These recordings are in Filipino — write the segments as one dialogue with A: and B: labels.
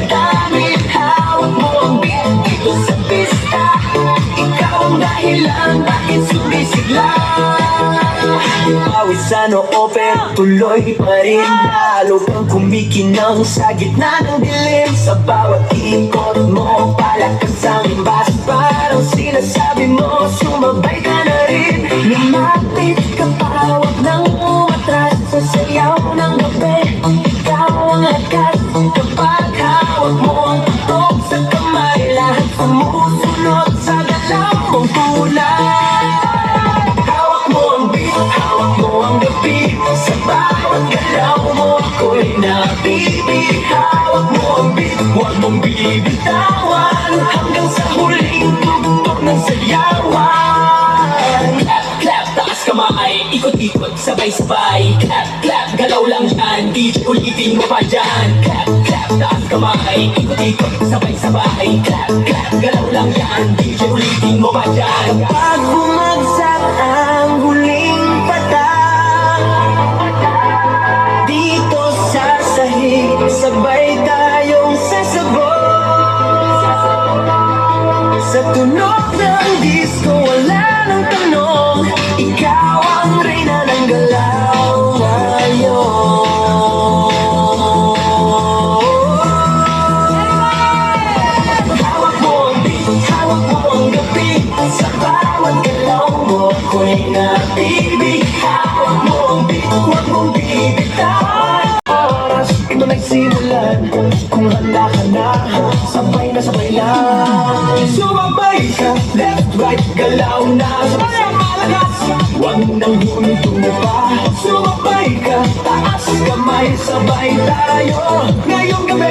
A: Gamit hawak mo ang beat dito sa pista. Ikaw ang dahilan bakit sumisigla. Pawis sa noo pero tuloy pa rin. Lalo pang kumikinang sa gitna ng dilim. Sa bawat ikot mo palakas ang imbas. Parang sinasabi mo sumabay ka na rin. Lumapit ka pa, huwag nang umatras. Sa sayaw ng gabi, ikaw ang lakas. Kapag hawak mo ang tutok sa kamay, lahat sumusunod sa galaw mong kulay. Hawak mo ang beat, hawak mo ang gabi. Sa bawat galaw mo ako'y nabibig. Hawak mo ang beat, huwag mong bibitawan. Hanggang sa huling tugtog ng sayawan. Clap, clap, taas kamay, ikot-ikot, sabay-sabay. Clap, clap, galaw lang yan, DJ ulitin mo pa dyan. Clap, clap, taas kamay, ikot-ikot, sabay-sabay. Clap, clap, galaw lang yan, DJ ulitin mo pa dyan. Pag bumagsak ang huling patak, dito sa sahig, sabay tayong sasabog. Sa tunog ng disco, wala nang tanong. Ikaw ang reyna ng galaw ngayon. Hawak mo ang beat, hawak mo ang gabi. Sa bawat galaw mo ako'y nabibig. Hawak mo ang beat, huwag mong bibitawan. Oras, ito na'y simulan. Kung handa ka na, sabay na sabay lang. Sumabay ka, left, right, galaw na. Sabay ang malakas, huwag nang huminto pa. Sumabay ka, taas kamay, sabay tayo. Ngayong gabi,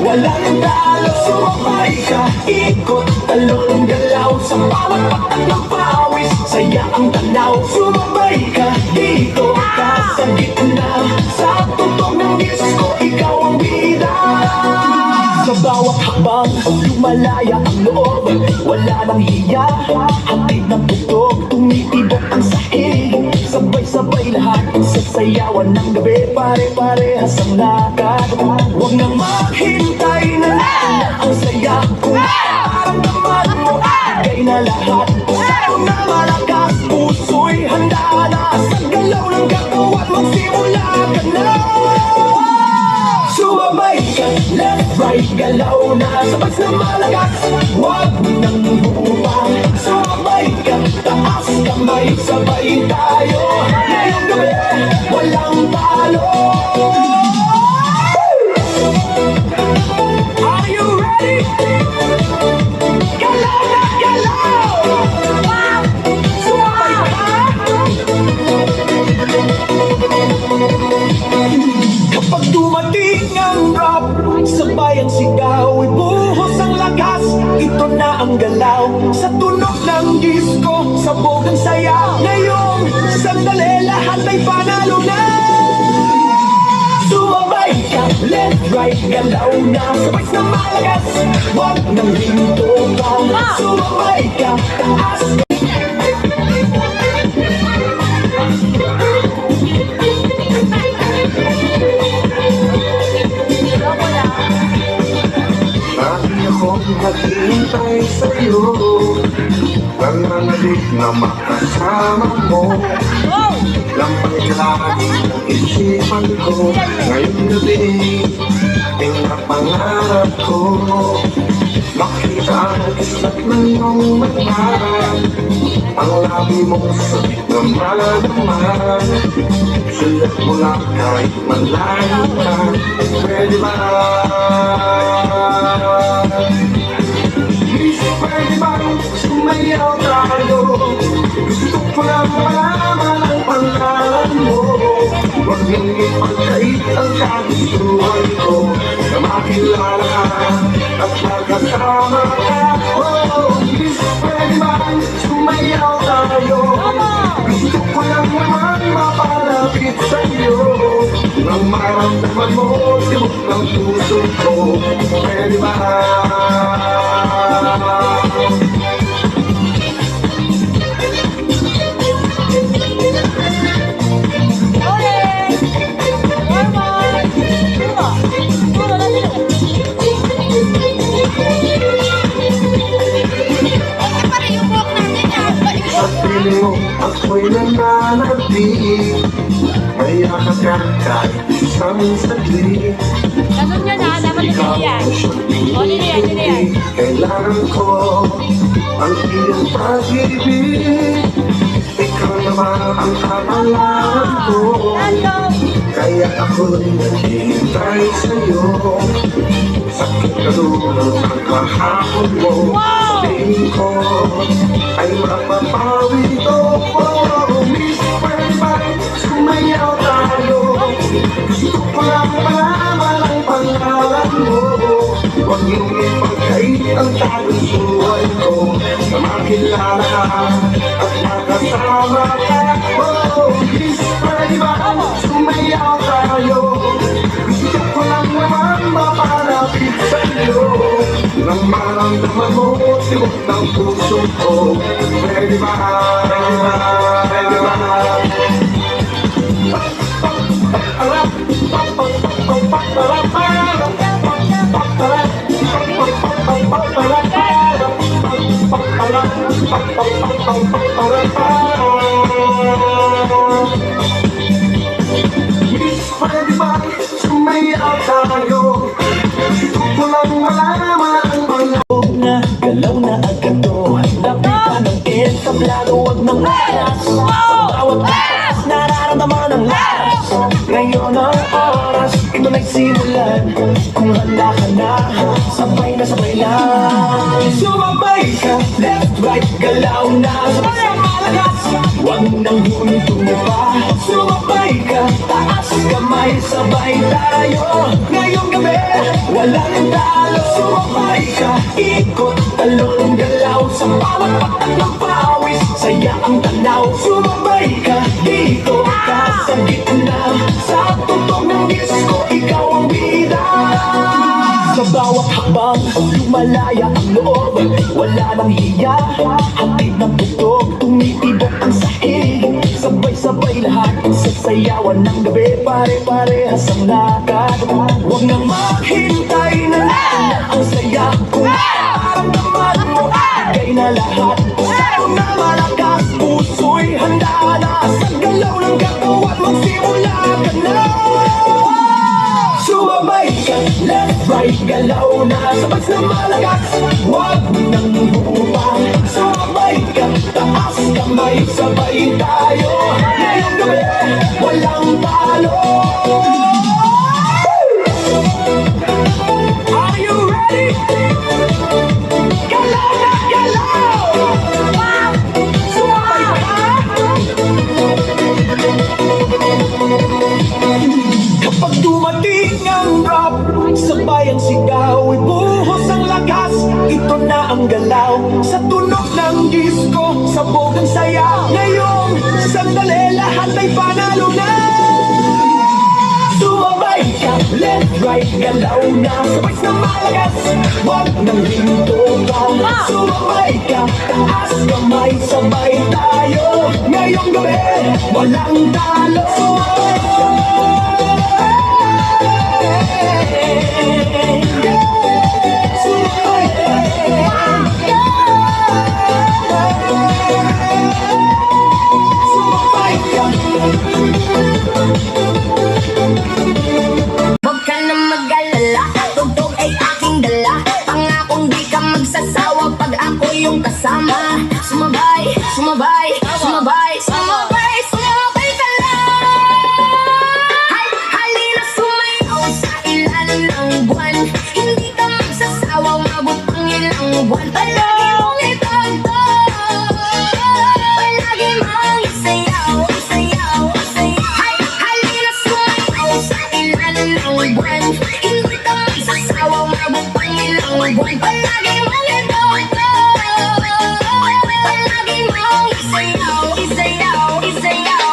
A: walang talo. Sumabay ka, ikot, talong, galaw. Sa bawat patak ng pawis, saya ang tanaw. Sumabay ka, dito ka sa gitna. Sa tutok ng disco, ikaw ang bida. Sa bawat hakbang, lumalaya ang loob. Wala nang hiya, hatid ng tutok. Tumitibok ang sahig, sabay-sabay lahat. Sa sayawan ng gabi, pare-parehas ang lakad. Huwag nang maghintay na ang saya. Kung nararamdaman mo, ibigay na lahat. Sayo na malakas, puso'y handa na. Sa galaw ng katawan, magsimula ka na. Sumabay ka, left, right, galaw na. Sabay na malakas, huwag nang bumang. Sumabay ka, taas kamay, sabay tayo. Ngayong gabi, walang talo. Are you ready? Galaw na galaw! Sumabay ka! Kapag dumating ang rap, sabay ang sigaw, ibuhos ang lakas. Ito na ang galaw, sa tunog ng disco, sabog ang saya. Ngayon, sandali, lahat ay panalo na. Sumabay ka, left, right, galaw na. Sabay na malakas, huwag nang hinto pa. Sumabay ka, taas.
B: Naghihintay sa'yo, nananalig na makasama mo. Lamang lagi ng isipan ko, ngayong gabi, pinapangarap ko. Makita ang islat ng iyong mata, ang labi mong sabit na malaman. Sulat mo lang kahit malayo ka, pwede ba? Pwede bang sumayaw tayo? Gusto ko lang malaman ang pangalan mo. Huwag niyong ipagkait ang kagustuhan ko, na makilala ka at magkasama ka. Oh, pwede bang sumayaw tayo? Gusto ko lang naman mapalapit sa'yo, nang maramdaman mo tibok ng puso ko. Pwede ba? ako'y nananatili. Maya ka kahit isang saglit.
C: Ganun yun ha, dapat
B: Ikaw
C: hindi yan.
B: ang siyang
C: O, hindi yan, hindi yan.
B: kailangan ko ang iyong pag-ibig. Ikaw naman ang kamalangan ko. Kaya ako'y naghihintay sa'yo. Sakit ka doon ang kahapon mo. Sabihin ko ay mapapawi ito. Miss, pwede ba sumayaw tayo? Gusto ko lang malaman ang pangalan mo. Huwag niyong ipagkait ang tagong buhay ko. Na makilala at makasama ka. Miss, pwede ba sumayaw tayo? Gusto ko lang naman mapalapit sa'yo. Nang maramdaman mo tibok ng puso ko. Pwede ba? Pwede ba? Pwede ba? Pwede ba sumayaw tayo? Gusto ko lang malaman ang mga
A: na galaw na agad to. Lapitan ng entablado, wag nang alas. Sa bawat oras, nararamdaman ang lakas. Ngayon ang oras, ito na'y simulan. Kung handa ka na, sabay na sabay lang. Sumabay ka, left, right, galaw na. Sabay ang malakas, wag nang huminto pa. Sumabay ka, taas kamay, sabay tayo. Ngayong gabi, walang talo. Sumabay ka, ikot, talong, galaw. Sa bawat patak ng pawis, saya ang tanaw. Sumabay ka, dito ka sa gitna. Sa tugtog ng disco, ikaw ang bida. Sa bawat hakbang, lumalaya ang loob. Wala nang hiya, hatid ng tugtog. Tumitibok ang sahig, sabay-sabay lahat. Sasayawan ng gabi, pare-parehas ang lakad. Huwag nang maghintay na ang saya. Kung nararamdaman mo, ibigay na lahat. Sayo na malakas, puso'y handa na. Sa galaw ng katawan, magsimula ka na. Sumabay ka, left, right, galaw na. Sabay na malakas, huwag nang bumupang. Sumabay ka, taas kamay, sabay tayo. Ngayong gabi, walang talo. Are you ready? Galaw na galaw! Sumabay ka! Kapag dumating ang rap, sabay ang sigaw, ibuhos ang lakas. Ito na ang galaw, sa tunog ng disco, sabog ang saya. Ngayon, sandali, lahat ay panalo na. Sumabay ka, left, right, galaw na. Sabay na malakas, wag nang hinto ka. Sumabay ka, taas kamay, sabay tayo. Ngayong gabi, walang talo. Sumabay ka. Sumabay ka. Sumabay ka.
D: Huwag ka na mag-alala, tugtog ay aking dala. Pangakong di ka magsasawa pag ako yung kasama. Sumabay, sumabay, sumabay, sumabay, sumabay ka lang. Halina sumayaw sa ilalim ng buwan. Hindi ka magsasawa, umabot ang ilang buwan. Palagi mong itagtag, palagi mong isayaw, isayaw, isayaw. Halina sumayaw sa ilalim ng buwan. Hindi ka magsasawa, umabot ang ilang buwan. Palagi mong itagtag, palagi mong isayaw, isayaw, isayaw.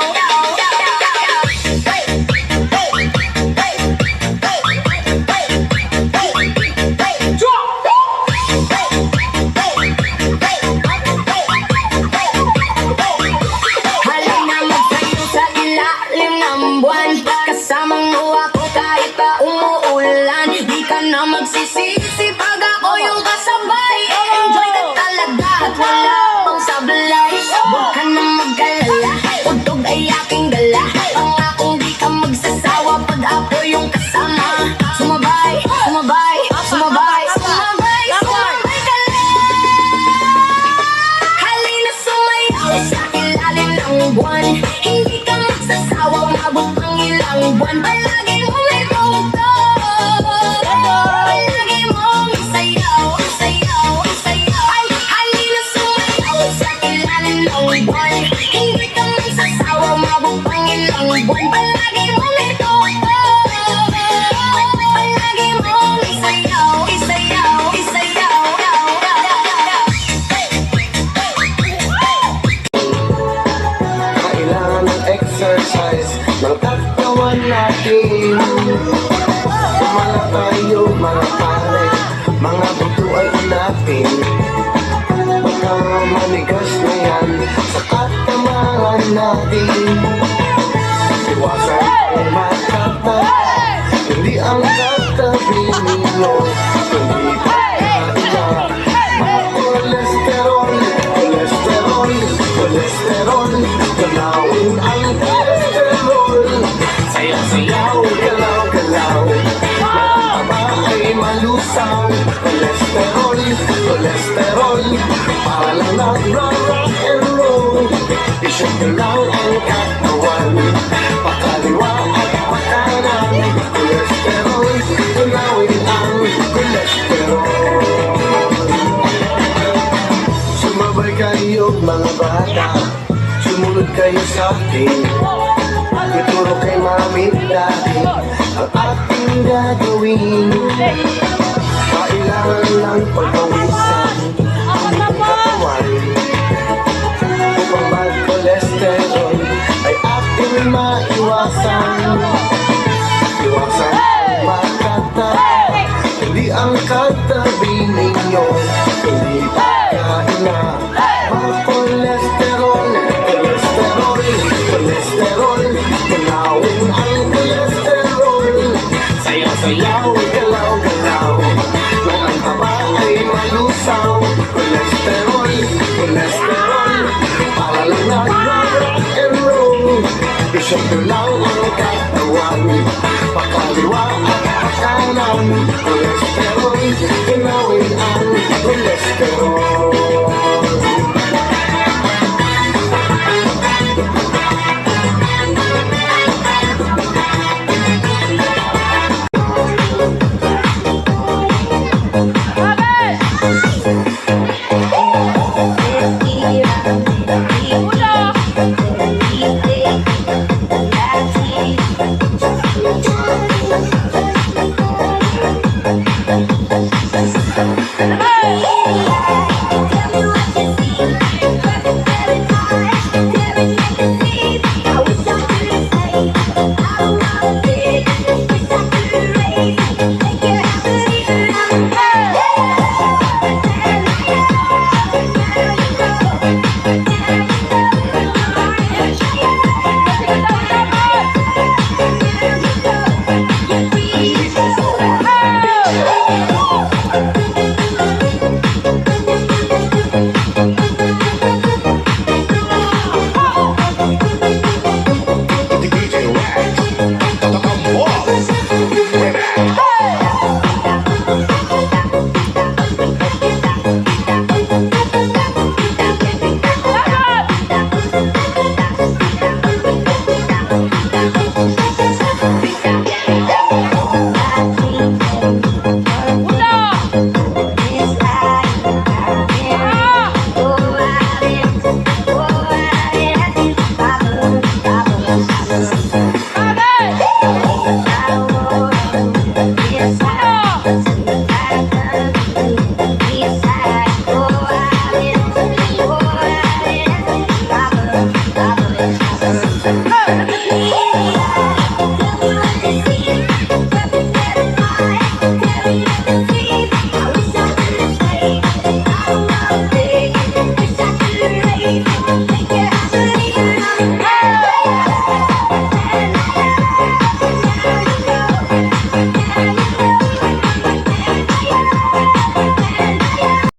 D: Halina magtayo sa ilalim ng buwan. Kasamang mo ako kahit pa umuulan. Di ka na magsisisi pag ako yung kasabay. Enjoy ka talaga at wala pang sablay. Huwag ka na mag-alala,
B: akin. Iwasan ang makata, hindi ang katabi ninyo. Hindi pagkaila, mga kolesterol, kolesterol, kolesterol. Galawin ang kolesterol. Sayaw-sayaw, galaw-galaw. Mataba ay malusaw. Kolesterol, kolesterol. Para lang nagra-rock and roll. Isip nyo lang ang katawan. Pakaliwa at pakanan. Kolesterol, galawin ang kolesterol. Sumabay kayo mga bata, sumunod kayo sa akin. Ituro kay mami dati ang ating gagawin. Kailangan lang pagpawisan ang katawan. Upang bad cholesterol ay ating maiwasan. Iwasan ang makata, hindi ang katabi ninyo. Hindi pagkain na mga kolesterol, kolesterol, kolesterol. Galawin ang kolesterol. Sayaw-sayaw, galaw-galaw. Kung ang taba ay malusaw. Kolesterol, kolesterol. Para lang nag-rock and roll. Isip nyo lang ang katawan. Pakaliwa at pakanan. Kolesterol, galawin ang kolesterol.